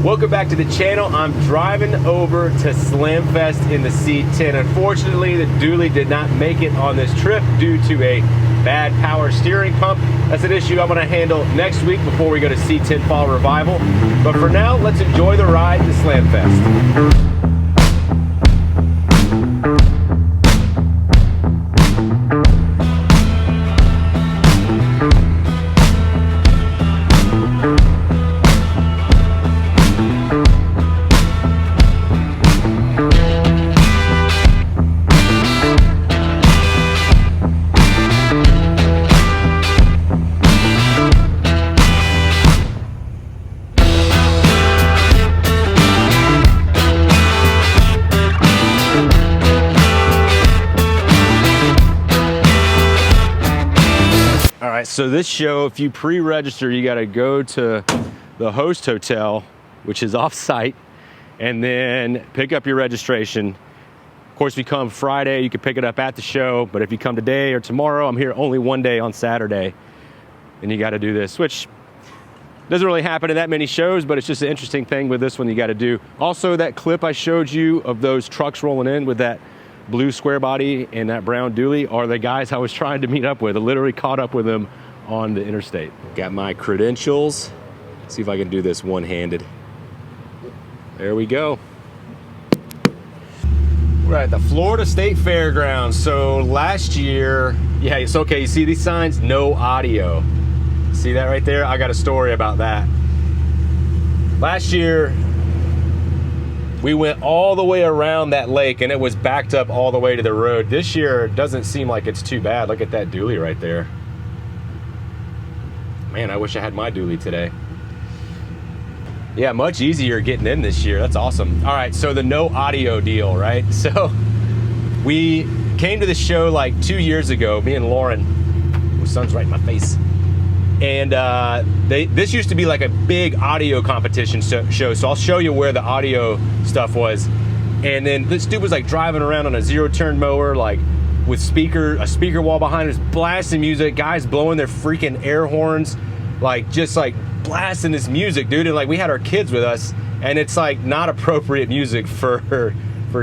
Welcome back to the channel. I'm driving over to Slamfest in the C10. Unfortunately, the dually did not make it on this trip due to a bad power steering pump. That's an issue I'm gonna handle next week before we go to C10 Fall Revival. But for now, let's enjoy the ride to Slamfest. So this show, if you pre-register, you got to go to the host hotel, which is off-site, and then pick up your registration. Of course, if you come Friday, you can pick it up at the show, but if you come today or tomorrow, I'm here only one day on Saturday, and you got to do this, which doesn't really happen in that many shows, but it's just an interesting thing with this one you got to do. Also, that clip I showed you of those trucks rolling in with that blue square body and that brown dually are the guys I was trying to meet up with. I literally caught up with them on the interstate. Got my credentials. See if I can do this one-handed. There we go. We're at the Florida State Fairgrounds. So last year, yeah, it's okay. You see these signs? No audio. See that right there? I got a story about that. Last year, we went all the way around that lake and it was backed up all the way to the road. This year, it doesn't seem like it's too bad. Look at that dually right there. Man, I wish I had my dually today. Yeah, much easier getting in this year. That's awesome. All right, so the no audio deal, right? So we came to the show like 2 years ago, me and Lauren. The sun's right in my face. And this used to be like a big audio competition show. So I'll show you where the audio stuff was. And then this dude was like driving around on a zero-turn mower, like with a speaker wall behind us, blasting music, guys blowing their freaking air horns, like just like blasting this music, dude. And like we had our kids with us, and it's like not appropriate music for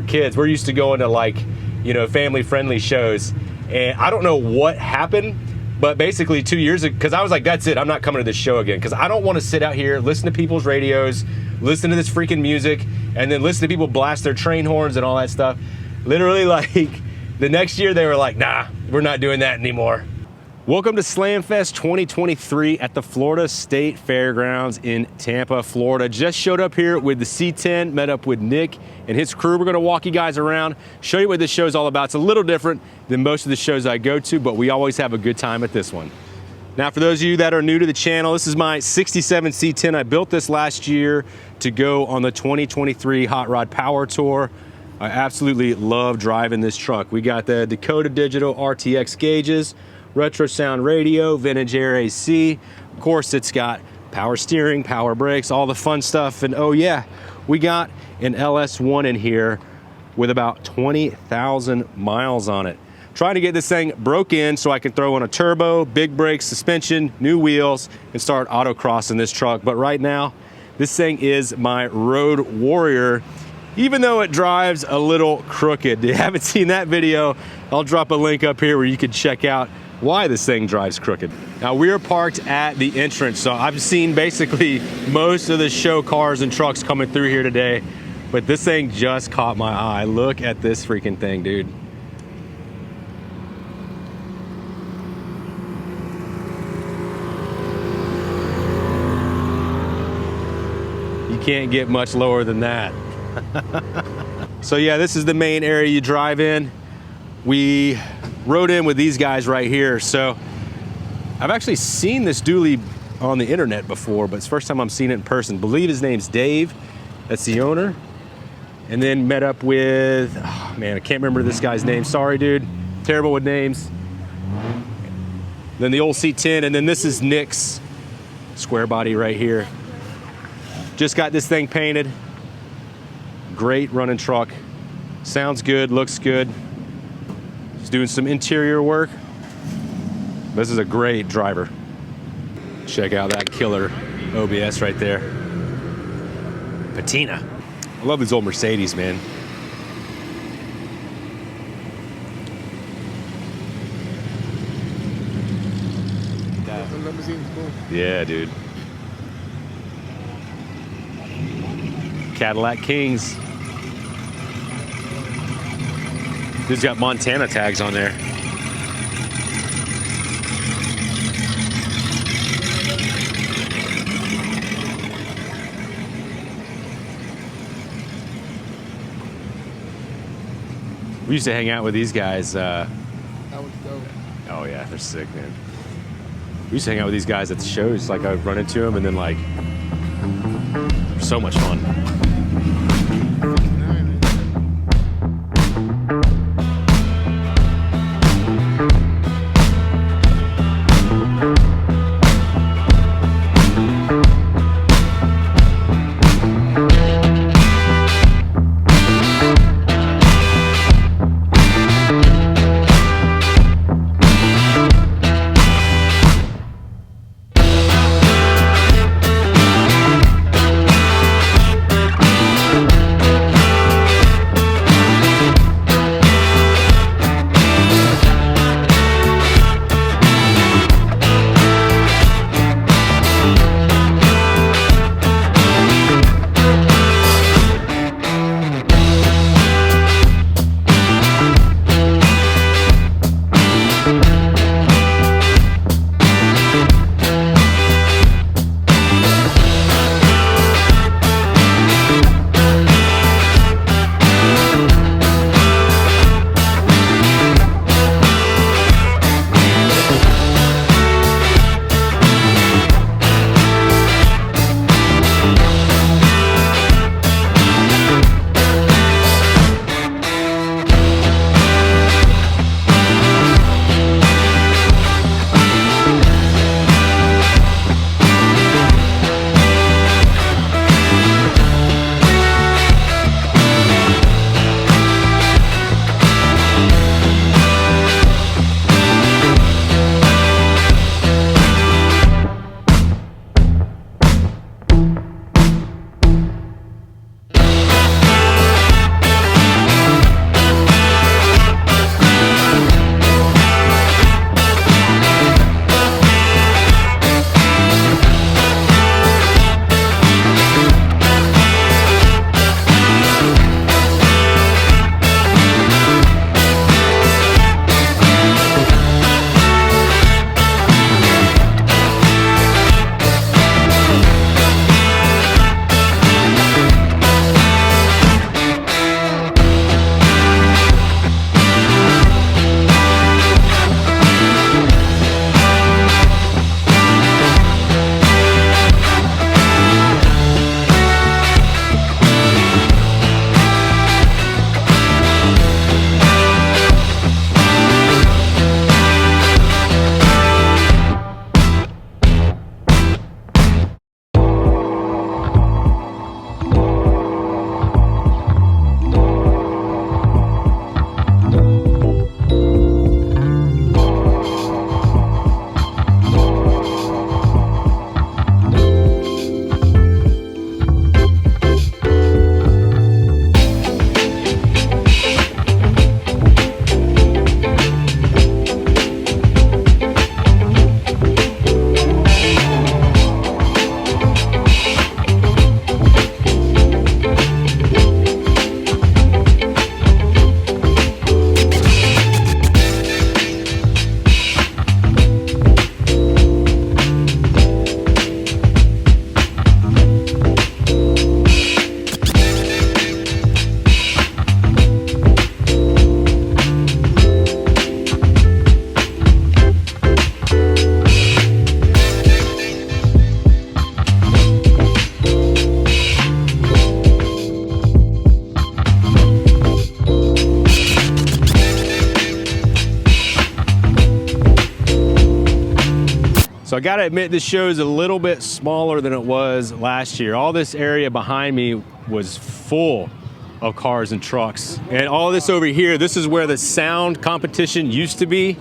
kids. We're used to going to like, you know, family-friendly shows, and I don't know what happened, but basically 2 years ago, because I was like, that's it, I'm not coming to this show again, because I don't want to sit out here, listen to people's radios, listen to this freaking music, and then listen to people blast their train horns and all that stuff. Literally, like, the next year they were like, nah, we're not doing that anymore. Welcome to Slamfest 2023 at the Florida State Fairgrounds in Tampa, Florida. Just showed up here with the C10, met up with Nick and his crew. We're gonna walk you guys around, show you what this show's all about. It's a little different than most of the shows I go to, but we always have a good time at this one. Now, for those of you that are new to the channel, this is my 67 C10. I built this last year to go on the 2023 Hot Rod Power Tour. I absolutely love driving this truck. We got the Dakota Digital RTX gauges, retro sound radio, vintage air AC. Of course, it's got power steering, power brakes, all the fun stuff. And oh yeah, we got an LS1 in here with about 20,000 miles on it. Trying to get this thing broke in so I can throw in a turbo, big brakes, suspension, new wheels, and start autocrossing this truck. But right now, this thing is my road warrior, even though it drives a little crooked. If you haven't seen that video, I'll drop a link up here where you can check out why this thing drives crooked. Now, we're parked at the entrance, so I've seen basically most of the show cars and trucks coming through here today, but this thing just caught my eye. Look at this freaking thing, dude. You can't get much lower than that. So yeah, this is the main area you drive in. We rode in with these guys right here. So I've actually seen this dually on the internet before, but it's the first time I'm seeing it in person. I believe his name's Dave. That's the owner. And then met up with, oh man, I can't remember this guy's name. Sorry, dude. Terrible with names. Then the old C10, and then this is Nick's square body right here. Just got this thing painted. Great running truck. Sounds good, looks good. He's doing some interior work. This is a great driver. Check out that killer OBS right there. patina. I love these old Mercedes, man. The limousine's cool. Yeah, dude. Cadillac Kings. Dude's got Montana tags on there. We used to hang out with these guys. That was dope. Oh yeah, they're sick, man. We used to hang out with these guys at the shows. Like I would run into them, and then like, so much fun. So I gotta admit, this show is a little bit smaller than it was last year. All this area behind me was full of cars and trucks. And all this over here, this is where the sound competition used to be.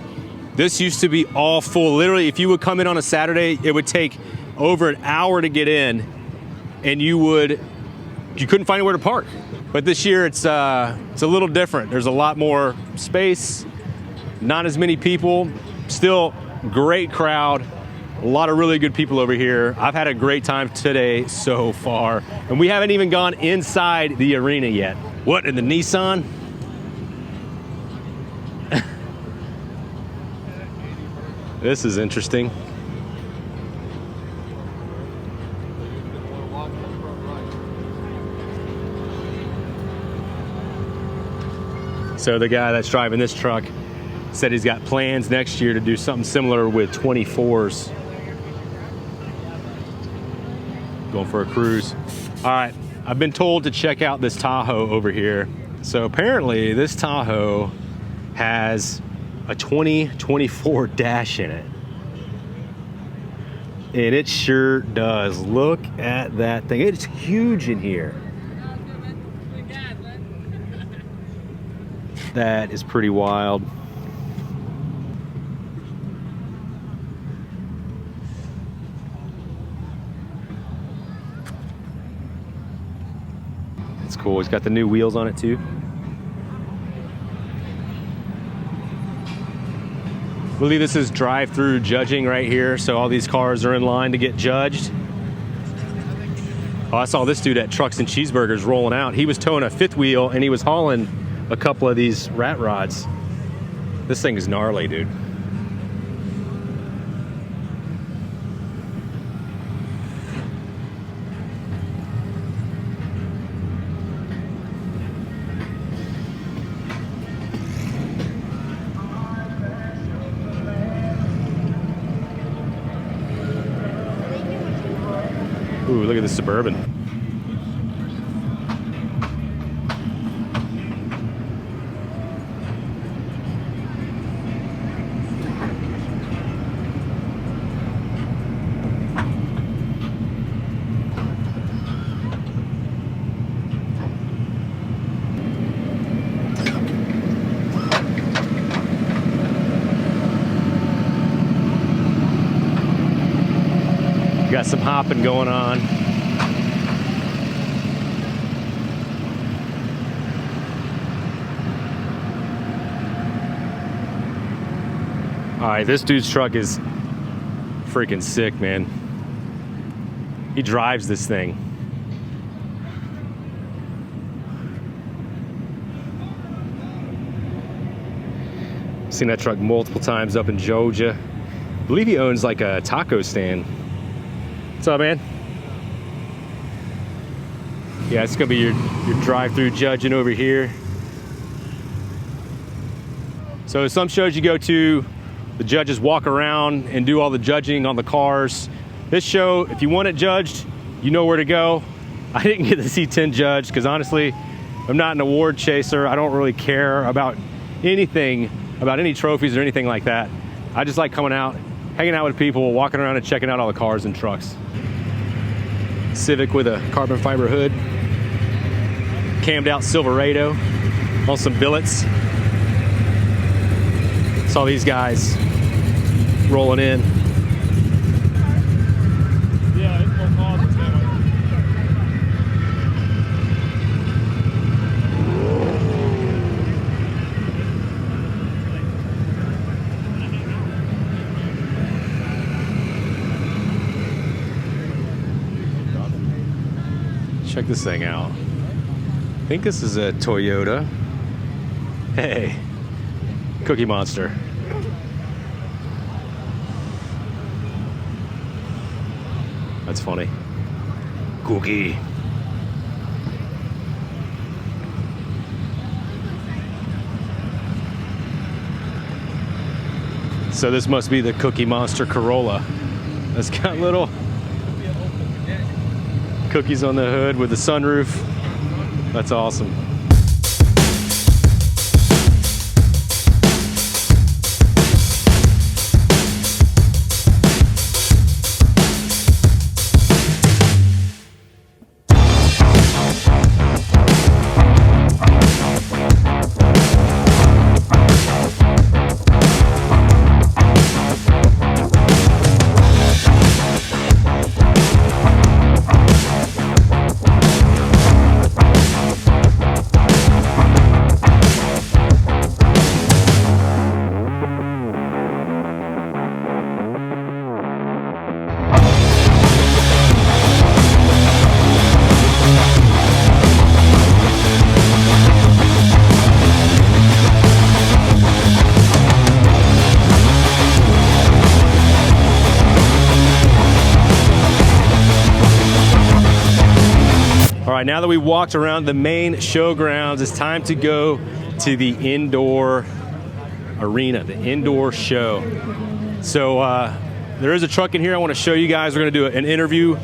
This used to be all full. Literally, if you would come in on a Saturday, it would take over an hour to get in, and you would you couldn't find anywhere to park. But this year it's a little different. There's a lot more space, not as many people, still great crowd, a lot of really good people over here. I've had a great time today so far, and we haven't even gone inside the arena yet. What, in the Nissan? This is interesting. So the guy that's driving this truck said he's got plans next year to do something similar with 24s. Going for a cruise. All right, I've been told to check out this Tahoe over here. So apparently this Tahoe has a 2024 dash in it. And it sure does. Look at that thing. It's huge in here. That is pretty wild. It's cool. It's got the new wheels on it too. I believe this is drive-through judging right here, so all these cars are in line to get judged. Oh, I saw this dude at Trucks and Cheeseburgers rolling out. He was towing a fifth wheel and he was hauling a couple of these rat rods. This thing is gnarly, dude. Ooh, look at this Suburban. Got some hopping going on. All right, this dude's truck is freaking sick, man. He drives this thing. Seen that truck multiple times up in Georgia. I believe he owns like a taco stand. What's up, man? Yeah, it's gonna be your drive-through judging over here. So some shows you go to, the judges walk around and do all the judging on the cars. This show, if you want it judged, you know where to go. I didn't get the C10 judged because honestly, I'm not an award chaser. I don't really care about anything, about any trophies or anything like that. I just like coming out, hanging out with people, walking around and checking out all the cars and trucks. Civic with a carbon fiber hood. Cammed out Silverado on some billets. Saw these guys rolling in. Yeah, it's no cause it's that way. Check this thing out. I think this is a Toyota. Hey, Cookie Monster. That's funny. Cookie. So this must be the Cookie Monster Corolla. It's got little cookies on the hood with the sunroof. That's awesome. All right, now that we walked around the main showgrounds, it's time to go to the indoor arena, the indoor show. So there is a truck in here I want to show you guys. We're going to do an interview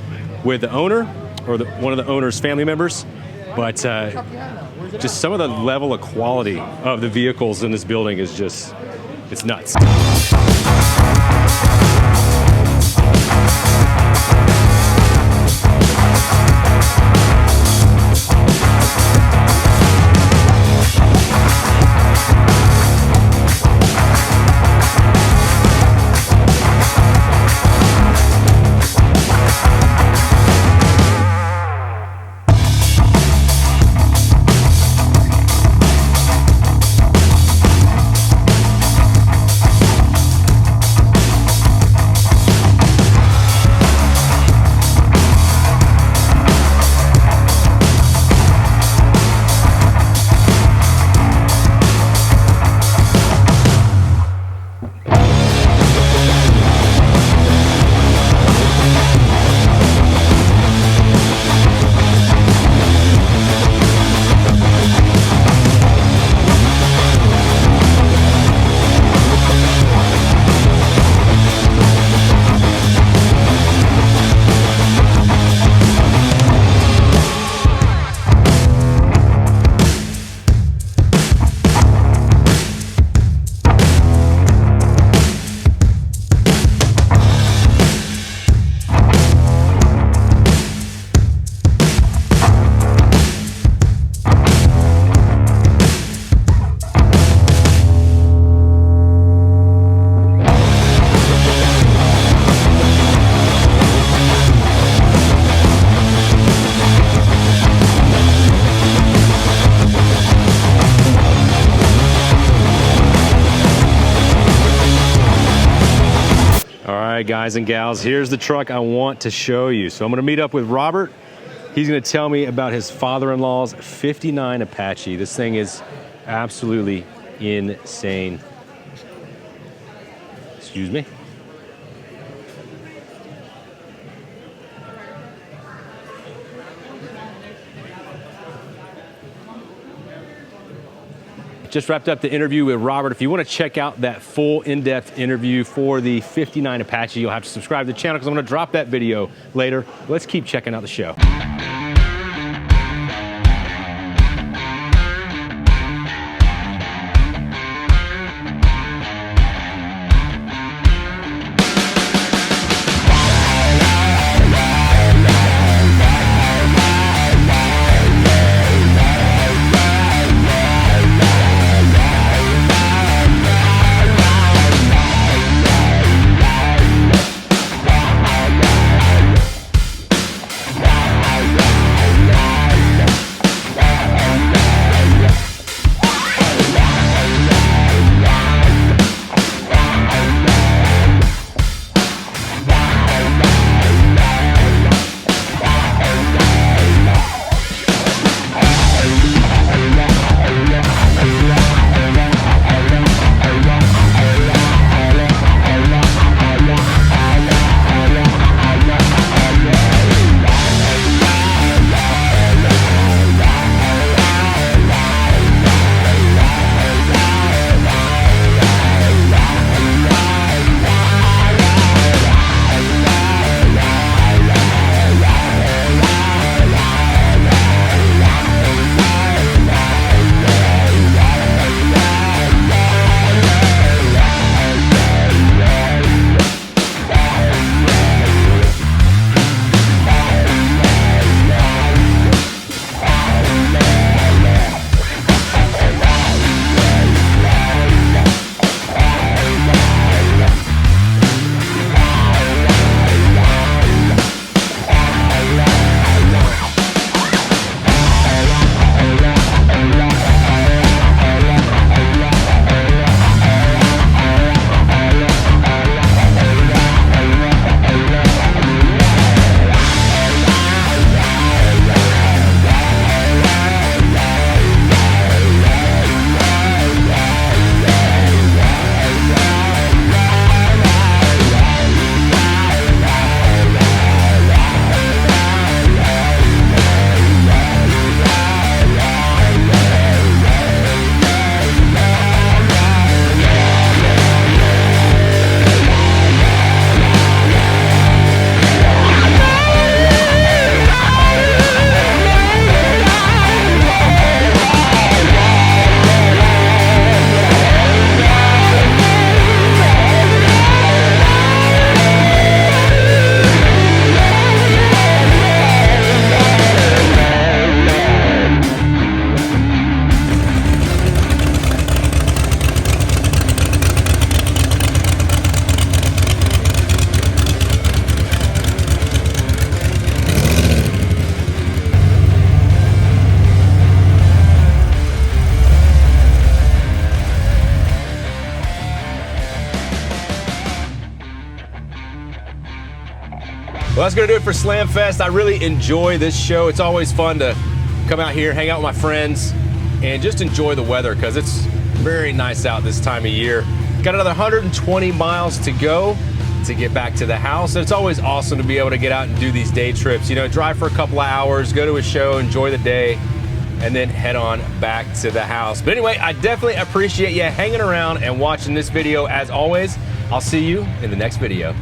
with the owner or one of the owner's family members. But just some of the level of quality of the vehicles in this building is just, it's nuts. All right, guys and gals, here's the truck I want to show you. So I'm going to meet up with Robert. He's going to tell me about his father-in-law's 59 Apache. This thing is absolutely insane. Excuse me. Just wrapped up the interview with Robert. If you want to check out that full in-depth interview for the 59 Apache, you'll have to subscribe to the channel because I'm going to drop that video later. Let's keep checking out the show. that's going to do it for Slamfest. I really enjoy this show. It's always fun to come out here, hang out with my friends, and just enjoy the weather because it's very nice out this time of year. Got another 120 miles to go to get back to the house. And it's always awesome to be able to get out and do these day trips. You know, drive for a couple of hours, go to a show, enjoy the day, and then head on back to the house. But anyway, I definitely appreciate you hanging around and watching this video. As always, I'll see you in the next video.